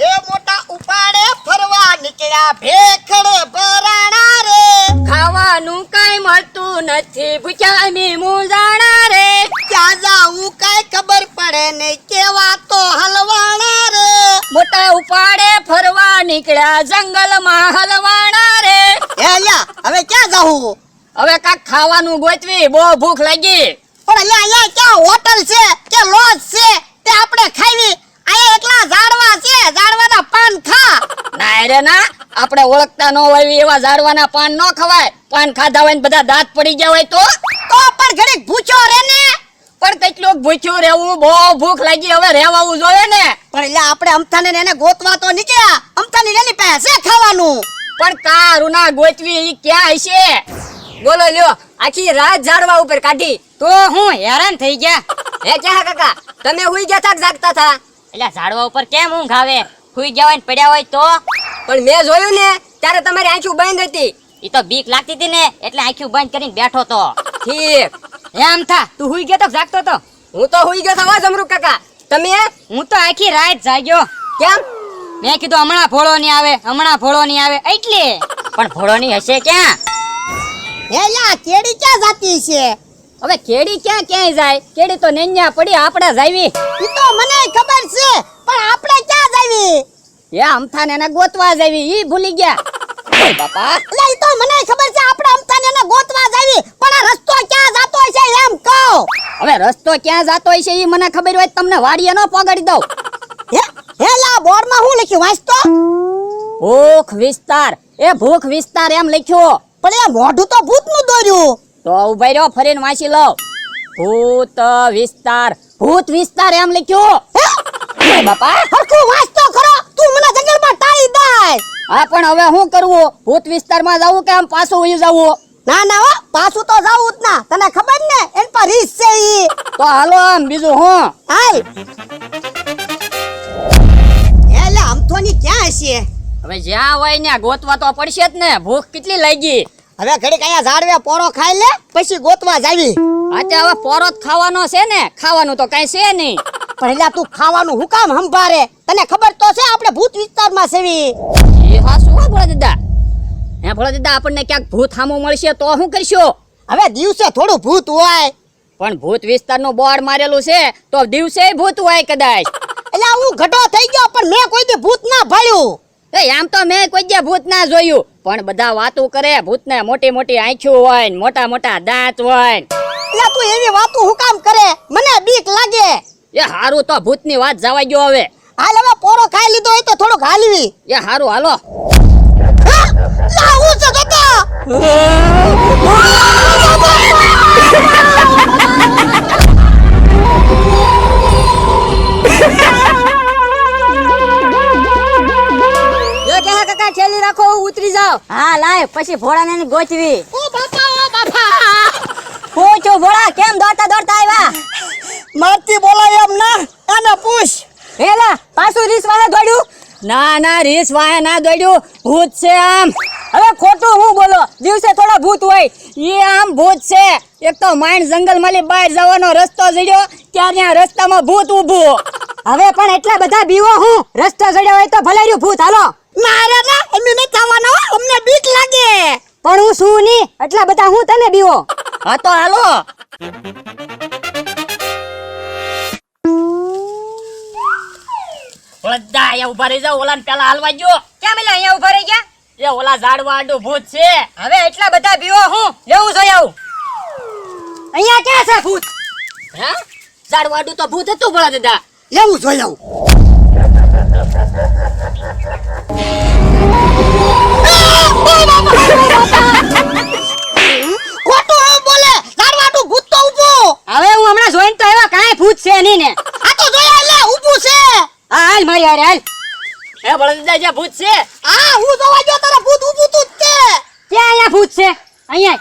એ મોટા ઉપાડે ફરવા નીકળ્યા ભેખડે ભરાણા રે ખાવાનું કાઈ મળતું નથી ભૂખ્યા અમે મૂંઝાણા રે ક્યાં જાવું કાઈ ખબર પડે નહીં કેવા તો હલવાણા રે મોટા ઉપાડે ફરવા નીકળ્યા જંગલમાં હલવાણા રે એ અલ્યા હવે ક્યાં જાવું હવે કાક ખાવાનું ગોતવી બહુ ભૂખ લાગી પણ અલ્યા અહીંયા ક્યાં હોટલ છે કે લોજ છે તે આપણે ખાવી અહીંયા એકલા ઝાડવા છે ઝાડવાના પાન ખા ના રે ના આપણે ઓળખતા ન હોય એવા ઝાડવાના પાન ન ખવાય પાન ખાધા હોય ને બધા દાંત પડી ગયા હોય તો પણ ઘડીક ભૂખ્યો રે ને પણ કેટલું ભૂખ્યું રહેવું બહુ ભૂખ લાગી હવે રહેવાવું જોઈએ ને પણ એટલે આપણે અમથાને ને એને ગોતવા તો નીકળ્યા અમથાની એની પાસે છે ખાવાનું પણ કારુના ગોતવી ઈ ક્યાં હશે બોલો લ્યો આખી રાત ઝાડવા ઉપર કાઢી તો હું હેરાન થઈ ગયા હે ક્યાં કાકા તમે હુઈ ગયા થાક જાગતા થા એટલે ઝાડવા ઉપર કેમ ઊંઘ આવે હુઈ ગયા હોય ને પડ્યા હોય તો પણ મેં જોયું ને ત્યારે તમારી આંખો બંધ હતી ઈ તો બીક લાગતી હતી ને એટલે આંખો બંધ કરીને બેઠો તો ઠીક એમ થા તું હુઈ ગયો તો જાગતો તો હું તો હુઈ ગયો થવા જમરૂ કાકા તમે હું તો આખી રાત જાગ્યો કેમ મેં કીધું હમણાં ભોળો નહીં આવે એટલે પણ ભોળો નહીં હશે ક્યાં એલા કેડી ક્યાં જાતી છે હવે કેડી ક્યાંય જાય કેડી તો નેન્યા પડી આપણે જાવી ઈ તો મને ખબર છે પણ આપણે ક્યાં જાવી એ અમથાને એને ગોતવા જાવી ઈ ભૂલી ગયા બાપા એટલે ઈ તો મને ખબર છે આપણે અમથાને એને ગોતવા જાવી પણ આ રસ્તો ક્યાં જાતો છે એમ કહો હવે રસ્તો ક્યાં જાતો હશે ઈ મને ખબર હોય તમને વાડીએ ન પગાડી દઉં હેલા બોર્ડ માં શું લખ્યું વાંચતો ભૂખ વિસ્તાર એમ લખ્યું પણ એ મોઢું તો ભૂતનું દોર્યું તો ઉભા રહ્યો ફરીને વાંચી લો ભૂત વિસ્તાર એમ લખ્યું બાપા હરખું વાંચતો ખરો તું મને જંગલમાં ટાળી દે હા પણ હવે શું કરવું ભૂત વિસ્તારમાં જાવું કે આમ પાછું વયું જાવું ના હો પાછું તો જાવું જ ના તને ખબર ને એન પર રીસ છે ઈ તો હાલો આમ બીજું હું હાલ એલા અમથોની ક્યાં છે હવે જ્યાં હોય ને ગોતવા તો પડશે જ ને ભૂખ કેટલી લાગી હવે ઘડીક અહીંયા ઝાડવે પોરો ખાઈ લે પછી ગોતવા જાવી આજે હવે પોરો જ ખાવાનો છે ને ખાવાનું તો કઈ છે નહીં પણ એલા તું ખાવાનું હું કામ સંભારે તને ખબર તો છે આપણે ભૂત વિસ્તારમાં સેવી એ હા શું ભોળા દાદા આપણને ક્યાંક ભૂત સામું મળશે તો શું કરશો હવે દિવસે થોડું ભૂત હોય પણ ભૂત વિસ્તારનું બોર્ડ મારેલું છે તો દિવસે ભૂત હોય કદાચ એટલે હું ઘટો થઈ ગયો પણ મેં કોઈ દી ભૂત ના ભાળ્યું આમ તો મેં કોઈ જે ભૂત ના જોયું પણ બધા વાતો કરે ભૂતને મોટી મોટી આંખો હોય ને મોટા મોટા દાંત હોય એટલે તું એવી વાતો હું કામ કરે મને બીક લાગે એ હારું તો ભૂતની વાત જવા ગયો હવે હાલ હવે પોરો ખાઈ લીધો હોય તો થોડુંક હાલવી એ હારું હાલો લાવું છે દાદા ખેલી રાખો ઉતરી જાવ હા લાય પછી ભોળાને ગોચવી ઓ બાપા પૂછો ભોળા કેમ દોડતા આવ્યા મારતી બોલાય એમ ના એને પૂછ હેલા પાછું રીસ વાળા દોડ્યું ના રીસ વાળા ના દોડ્યું ભૂત છે આમ હવે ખોટું હું બોલો દિવસે થોડા ભૂત હોય એ આમ ભૂત છે એક તો માઇન્ડ જંગલ માંથી બહાર જવાનો રસ્તો જડ્યો ત્યાં રસ્તામાં ભૂત ઊભું હવે પણ એટલા બધા બીવો હું રસ્તો જડ્યો હોય તો ભલે રહ્યું ભૂત હાલો ના અમે ન થવાનો અમને બીક લાગે પણ હું શું ની એટલા બધા હું તને બીવો હા તો હાલો ઓલા અહીંયા ઉભા રહી જાવ ઓલાને પેલા હાલવા ગયો કેમ એટલે અહીંયા ઉભા રહી ગયા એ ઓલા ઝાડવા આડું ભૂત છે હવે એટલા બધા બીવો હું લેવું જોઈ આવું અહીંયા ક્યાં છે ભૂત હે ઝાડવા આડું તો ભૂત હતું ભલા દાદા લેવું જોઈ આવું ખોટું બોલે ઝાડવાડું ભૂત તો ઊભું હવે હું હમણાં જોઈને તો આવ્યા કાંઈ ભૂત છે નહીં ને આ તો જોયા લે ઊભું છે હા હાલ મારી હારે હાલ હે બળદા જે ભૂત છે હા હું જોવા ગયો તારા ભૂત ઊભું તું જ છે ક્યાં અહીંયા ભૂત છે અહીંયા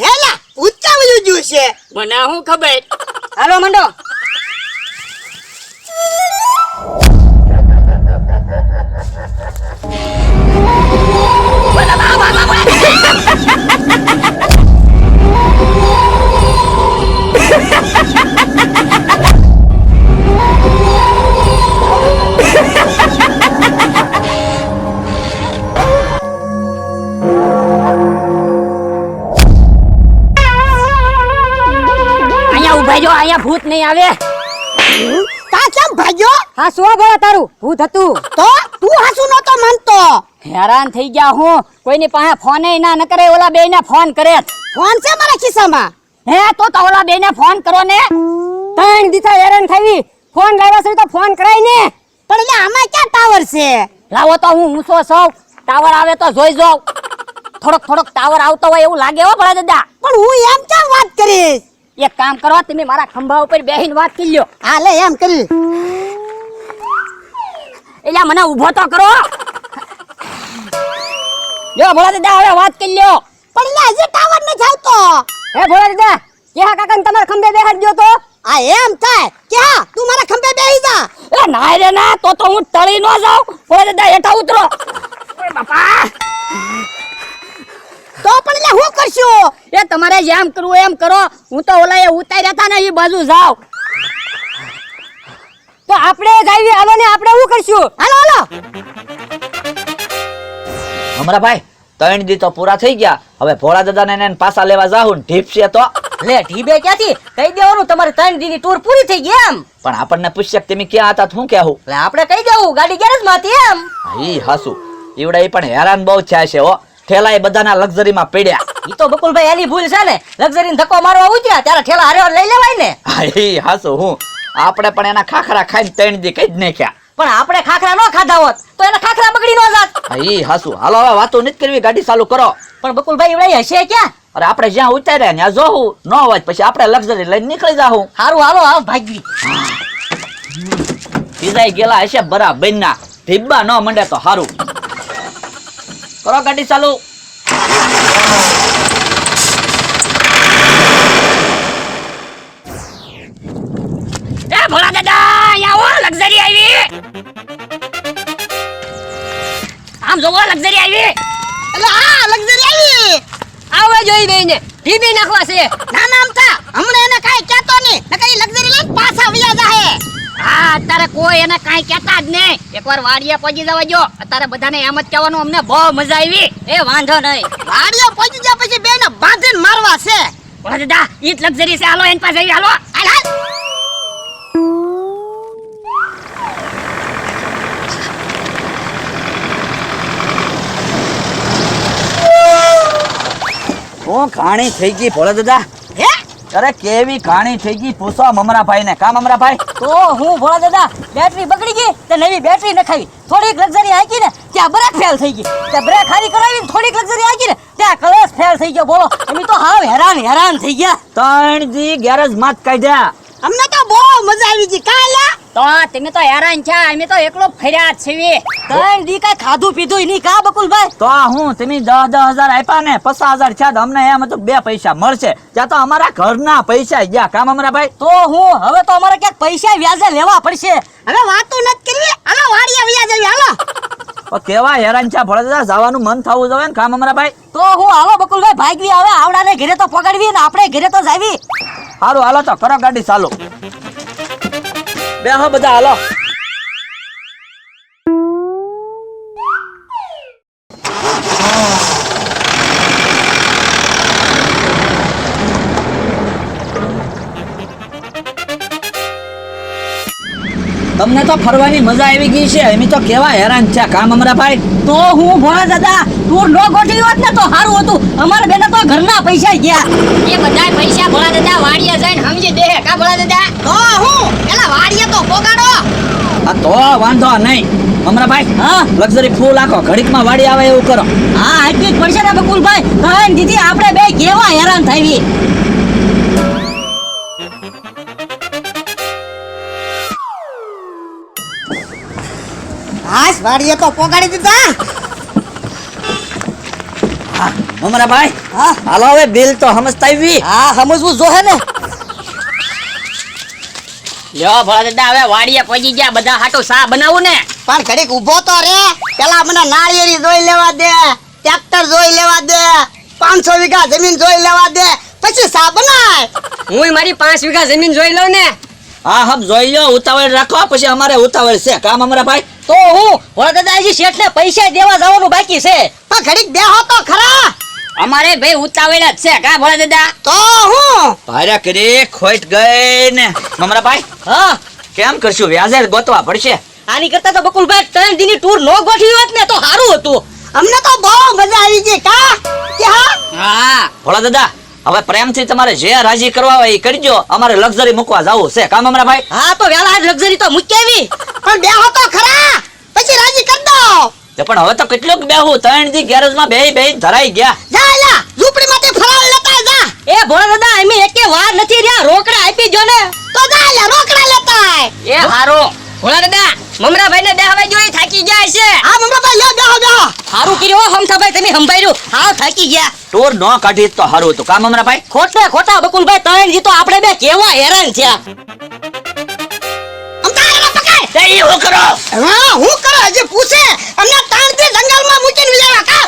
હેલા ભૂત ક્યાં વયું ગયું છે મને શું ખબર હાલો મંડો જો અહીંયા ભૂત નહીં આવે. તા કેમ ભાગ્યો? હા શું ભલા તારું ભૂત હતું. તો તું હાસુ નતો માનતો. હેરાન થઈ ગયા હું. કોઈની પાસે ફોને ના ન કરે, ઓલા બેયને ફોન કરે. ફોન છે મારા ખિસ્સામાં. હે તો ઓલા બેયને ફોન કરો ને. 3 દિવસ હેરાન થાવી. ફોન લાવ્યા છે તો ફોન કરાય ને. પણ એટલે આમાં ક્યાં ટાવર છે? લાવો તો હું ઊંચો સૌ. ટાવર આવે તો જોઈ જાવ. થોડોક ટાવર આવતો હોય એવું લાગે હો ભલા દાદા. પણ હું એમ કેમ વાત કરીશ? એક કામ કરો, તમે મારા ખંભા ઉપર બેહીને વાત કરી લ્યો. હા લે એમ કરી. એટલે મને ઊભો તો કરો. લ્યો ભોળા દાદા હવે વાત કરી લ્યો. પણ એટલે હજી ટાવર નથી આવતો. હે ભોળા દાદા ક્યાં કાકા તમારા ખંભે બેહાડ દો તો. આ એમ થાય કે હા તું મારા ખંભે બેહી જા. એ ના રે ના, તો હું ટળી ન જાઉં. ભોળા દાદા હેઠા ઉતરો. ઓય બાપા. તો પણ એટલે હું કરશું? એ તમારે જેમ કરવું એમ કરો. હું તો ઓલા એ ઉતાર્યા હતા ને એ બાજુ જાવ. તો આપણે જાવી હાલો ને, આપણે શું કરશું? હાલો હાલો. હમણાં ભાઈ 3 દી તો પૂરા થઈ ગયા. હવે ભોળા દાદાને એને પાછા લેવા જાહું. ઢીપ છે તો લે ઢીબે ક્યાંથી કહી દેવાનું તમારે 3 દી ની ટૂર પૂરી થઈ ગઈ એમ. પણ આપણને પૂછ્યા કે તમે ક્યાં હતા? હું કહેવું? એટલે આપણે કહી દેવું ગાડી ગેરેજ માં હતી એમ. ઈ હાસુ ઈવડા ઈ પણ હેરાન બહુ થયા છે હો. ઠેલા એ બધાના લક્ઝરી માં પડ્યા. ઈ તો બકુલભાઈ એની ભૂલ છે ને. લક્ઝરી ધક્કો મારવા ઉતર્યા ત્યારે ઠેલા હારે લઈ લેવાય ને. હા ઈ હાસુ હું આપણે પણ એના ખાખરા ખાઈને 3 દી કઈ જ નાખ્યા. પણ આપણે ખાખરા ન ખાધા હોત તો એના ખાખરા બગડી ન જાત. હા ઈ હાસુ હાલો હવે વાતો નથી કરવી, ગાડી ચાલુ કરો. પણ બકુલભાઈ એવડા હશે ક્યાં? અરે આપણે જ્યાં ઉતાર્યા ત્યાં જોવું ન હોય પછી આપણે લક્ઝરી લઈને નીકળી જાહું. હારું હાલો આવ ભાગવી. પીઝાઈ ગયેલા હશે બરાબર ના. ઢીબા ન મંડે તો હારું. કરો ગાડી ચાલુ. એ ભોળા દાદા અહીંયા આવો, લક્ઝરી આવી. આમ જોવો લક્ઝરી આવી. એટલે હા લક્ઝરી આવી. આવે જોઈ બેને ઢીબી નાખવા છે. ના ના અમથા હમણે એને કાઈ કહેતો નહીં. નકર ઈ લક્ઝરી લઈને પાછા વયા જાહે. હા અત્યારે કોઈ એને કાંઈ કહેતા જ નહીં. એકવાર વાડીએ પહોંચી જવા જો. અત્યારે બધાને એમ જ કહેવાનું અમને બહુ મજા આવી. એ વાંધો નહીં. વાડીએ પહોંચી ગયા પછી બેને બાંધીને મારવા છે. ભોળા દાદા ઈ જ લક્ઝરી છે. હાલો એની પાસે આવી. હાલો હાલ હાલ. હું ઘાણી થઈ ગઈ ભોળા દાદા. હે? અરે કેવી ઘાણી થઈ ગઈ પૂછો મમરાભાઈ ને. કા મમરાભાઈ? તો હું ભોળા દાદા બેટરી બગડી ગઈ તે નવી બેટરી નખાવી. થોડીક લક્ઝરી હાકી ને ત્યાં બ્રેક ફેલ થઈ ગઈ. ત્યાં બ્રેક હારી કરાવી ને થોડીક લક્ઝરી હાકી ને ત્યાં કલેશ ફેલ થઈ ગયો. બોલો અમે તો હાવ હેરાન થઈ ગયા. 3 દી ગેરેજ માં જ કાઢ્યા. અમને તો બહુ મજા આવી ગઈ. કાલા તો તમે તો હેરાન છે. અમે તો એકલો ફર્યા જ છીએ. 3 દી કાંઈ ખાધું પીધું નહીં. કા બકુલભાઈ? તો હું તમે 10,000 આપ્યા ને 50,000 થયા તો અમને એમ હતું 2 પૈસા મળશે. ત્યાં તો અમારા ઘરના પૈસા ગયા. કામ મમરાભાઈ? તો હું હવે તો અમારે ક્યાંક પૈસા વ્યાજે લેવા પડશે. હવે વાતો નથી કરવી. હાલો વાડીએ વયા જવી. હાલો. તો કેવા હેરાન છે ભોળા દાદા. જવાનું મન થવું જોઈએ ને. કામ મમરાભાઈ? તો હું હાલો બકુલભાઈ ભાગવી. હવે આવડાને ઘરે તો પકડવી ને આપણે ઘરે તો જાવી. હારું હાલો તો કરો ગાડી ચાલુ. બેહો બધા હાલો. તમને તો ફરવાની મજા આવી ગઈ છે. એમ તો કેવા હેરાન છે. કામ મમરાભાઈ? તો હું ભોળા દાદા તું નો ગોઠવી હોત ને તો સારું હતું. અમારે બેને તો ઘરના પૈસા ગયા. એ બધા પૈસા ભોળા દાદા વાડીએ જઈને સમજી દે. કા ભોળા દાદા? તો હું પેલા વાડીએ તો પોગાડો. હા તો વાંધો નહીં. મમરાભાઈ હા લક્ઝરી ફૂલ આખો ઘડીકમાં વાડી આવે એવું કરો. હા આટલી જ પડશે ને બકુલભાઈ. કઈ દીદી આપણે બે કેવા હેરાન થાવી. હાશ વાડીએ તો પોગાડી દીધા. મમરાભાઈ હા હાલો હવે બિલ તો સમજતા આવી. હા સમજવું જોહે ને. લ્યો ભોળા દાદા હવે વાડીએ પહોંચી ગયા. બધા હાટો સા બનાવું ને. પણ ઘડીક ઊભો તો રે. પેલા મને નાળિયેરી જોઈ લેવા દે. ટ્રેક્ટર જોઈ લેવા દે. 500 વીઘા જમીન જોઈ લેવા દે. પછી સા બનાય. હું મારી 5 વીઘા જમીન જોઈ લઉં ને. હા હબ જોઈ લો. ઉતાવળ રાખો પછી અમારે ઉતાવળ છે. કામ મમરાભાઈ? તો હું ભોળા દાદા હજી શેઠને પૈસા દેવા જવાનું બાકી છે. પણ ઘડીક બેહો તો ખરા. અમારે ભાઈ ઉતાવળ જ છે કા ભોળા દાદા? તો હું ભાર્યા કરી ખોટ ગઈ ને મમરાભાઈ હા, કેમ કરશું? વ્યાજે ગોતવા પડશે. આની કરતા તો બકુલભાઈ 3 દીની ટૂર નો ગોઠવી હોત ને તો સારું હતું. અમને તો બહુ મજા આવી ગઈ કા કે હા હા, ભોળા દાદા હવે પ્રેમથી તમારે જે રાજી કરવા હોય એ કરજો. અમારે લક્ઝરી મૂકવા જાવું છે કા મમરાભાઈ? હા તો વેલા આજ લક્ઝરી તો મૂકી આવી. પણ બેહો તો ખરા પછી રાજી કરી દો. તે પણ હવે તો કેટલુંક બેહું 3 દી ગેરેજમાં બેહી ધરાઈ ગયા. જા લા ઝૂંપડી માંથી ફરાળ લેતા જા. એ ભોળા દાદા અમે એકે વાર નથી રહ્યા, રોકડા આપી જો ને. તો જા લા રોકડા લેતા આય. એ હારો ભોળા દાદા મમરાભાઈ ને બેહવા જોઈ થાકી જાય છે. હા મમરાભાઈ લે બેહો બેહો. હારું કર્યો હમથાભાઈ, તમે સંભાળ્યું. હાવ થાકી ગયા. ટોર ન કાઢી તો હારું હતું કા મમરાભાઈ? ખોટે ખોટા બકુલભાઈ 3 દી તો આપણે બે કેવા હેરાન થયા. અમતારા પકડ. એ હું કરો? હા હું કરો હજી પૂછે અમને તાણથી જંગલમાં મૂકીને વિયાવા કા.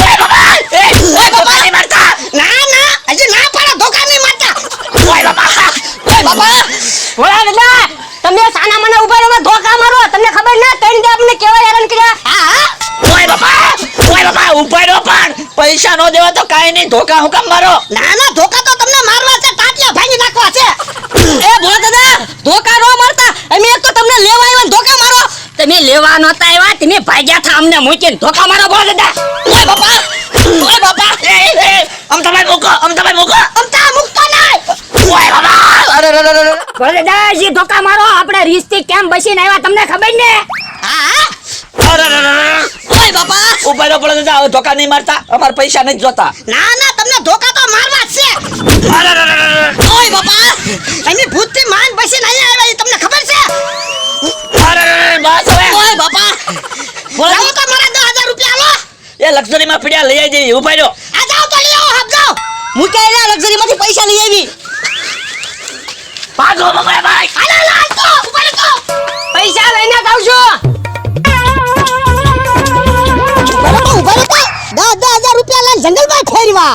ઓય બાબા એ ધોકા નહીં મારતા. ના ના હજી ના પાડો ધોકા નહીં મારતા. ઓય બાબા ઓય બાબા ભોળા દાદા તમે સાના મને ઉભા રહો ધોકા મારો. તમને ખબર ના 3 દી આપણે કેવા હેરાન કર્યા. હા હા ઓય બાબા ઉપાય નો પણ પૈસા નો દેવા તો કાઈ નહીં. ધોકા હું કામ મારો? ના ના ધોકા તો તમને મારવા છે, ટાટિયા ભાંગી નાખવા છે. એ ભોળા દાદા ધોકા નો મારતા, અમે એક તો તમને લેવા આવ્યા ને ધોકા મારો. તમે લેવા નતા આવ્યા, તમે ભાગ્યા થા અમને મૂકીને ધોકા મારો ભોળા દાદા. ઓય બાપા ઓય બાપા અમતાભાઈ મૂકો. અમતા મુકતો નહીં. ઓય બાબા અરે ભોળા દાદા જે ધોકા મારો. આપણે રીસથી કેમ બસીને આવ્યા તમને ખબર ને? હા હા ઓય બાપા ઉપાય નો પડે દાદા. હવે ધોકા નહીં મારતા. અમારે પૈસા નથી જોતા. ના ના તમને ધોકા તો મારવા જ છે. ઓય બાપા એની ભૂતથી માન બસીને અહીંયા આવ્યા એ તમને ખબર છે. બસ હવે ઓય બાપા લાવો તો મારા 10,000 રૂપિયા લો. એ લક્ઝરી માં પીડ્યા લઈ આવી જઈએ. ઉપાય રહ્યો. આ જાઓ તો લઈ આવો હબ જાઓ. મૂક્યા લક્ઝરી માંથી પૈસા લઈ આવી. ભાગો મમરાભાઈ. હાલો લાલ તો ઉપર તો. પૈસા લઈને જ આવજો. બરાબર ઉભા રહેતા 10,000 રૂપિયા લઈને જંગલમાં ઠેરવા.